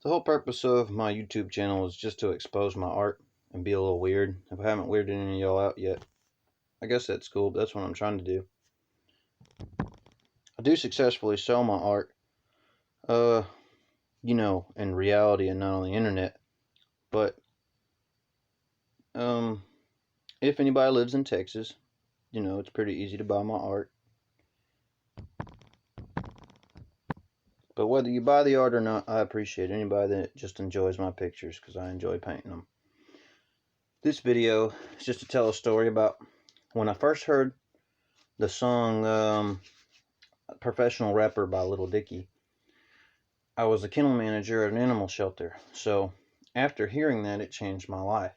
The whole purpose of my YouTube channel is just to expose my art and be a little weird. If I haven't weirded any of y'all out yet, I guess that's cool, but that's what I'm trying to do. I do successfully sell my art, uh, in reality and not on the internet. But, if anybody lives in Texas, it's pretty easy to buy my art. But whether you buy the art or not, I appreciate anybody that just enjoys my pictures because I enjoy painting them. This video is just to tell a story about when I first heard the song Professional Rapper by Little Dicky. I was a kennel manager at an animal shelter. So after hearing that, it changed my life.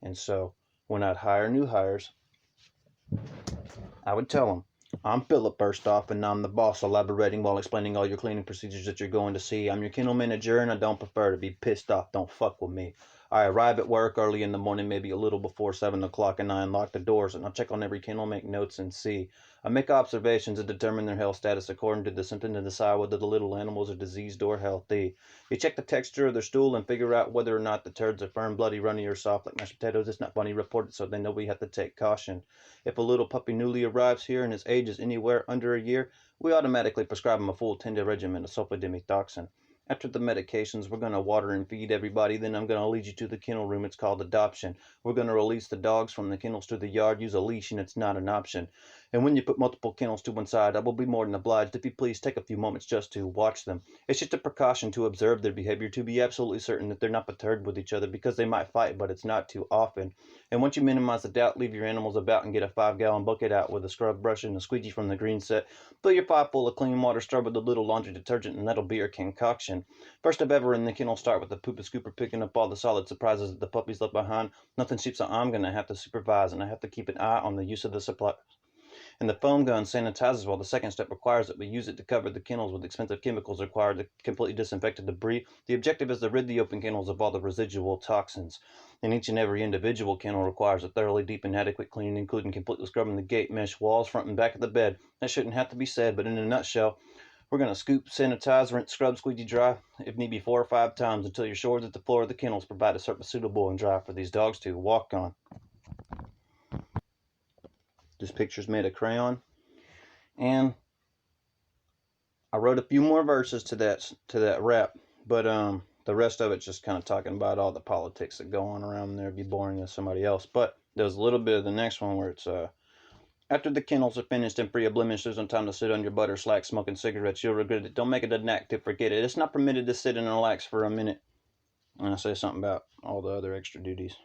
And so when I'd hire new hires, I would tell them, I'm Philip first off, and I'm the boss, elaborating while explaining all your cleaning procedures that you're going to see. I'm your kennel manager, and I don't prefer to be pissed off. Don't fuck with me. I arrive at work early in the morning, maybe a little before 7 o'clock, and I unlock the doors, and I'll check on every kennel, make notes, and see. I make observations and determine their health status according to the symptom and decide whether the little animals are diseased or healthy. You check the texture of their stool and figure out whether or not the turds are firm, bloody, runny, or soft like mashed potatoes. It's not funny, report it so they know we have to take caution. If a little puppy newly arrives here and his age is anywhere under a year, we automatically prescribe him a full 10-day regimen of sulfadimethoxin. After the medications, we're going to water and feed everybody. Then I'm going to lead you to the kennel room. It's called adoption. We're going to release the dogs from the kennels to the yard. Use a leash, and it's not an option. And when you put multiple kennels to one side, I will be more than obliged if you please take a few moments just to watch them. It's just a precaution to observe their behavior, to be absolutely certain that they're not perturbed with each other, because they might fight, but it's not too often. And once you minimize the doubt, leave your animals about and get a 5-gallon bucket out with a scrub brush and a squeegee from the green set. Fill your 5 full of clean water, stir with a little laundry detergent, and that'll be your concoction. First step ever in the kennel, start with the pooper scooper, picking up all the solid surprises that the puppies left behind. Nothing cheap, so I'm going to have to supervise, and I have to keep an eye on the use of the supplies. And the foam gun sanitizes, while the second step requires that we use it to cover the kennels with expensive chemicals required to completely disinfect the debris. The objective is to rid the open kennels of all the residual toxins. And each and every individual kennel requires a thoroughly deep and adequate cleaning, including completely scrubbing the gate mesh walls, front and back of the bed. That shouldn't have to be said, but in a nutshell, we're going to scoop, sanitize, rinse, scrub, squeegee dry, if need be 4 or 5 times, until you're sure that the floor of the kennels provide a surface suitable and dry for these dogs to walk on. This picture's made of crayon, and I wrote a few more verses to that rap, but the rest of it's just kind of talking about all the politics that go on around there. It'd be boring as somebody else. But there's a little bit of the next one where it's after the kennels are finished and free of blemish, there's no time to sit on your butter slack smoking cigarettes. You'll regret it. Don't make it a knack to forget it. It's not permitted to sit and relax for a minute. And I say something about all the other extra duties.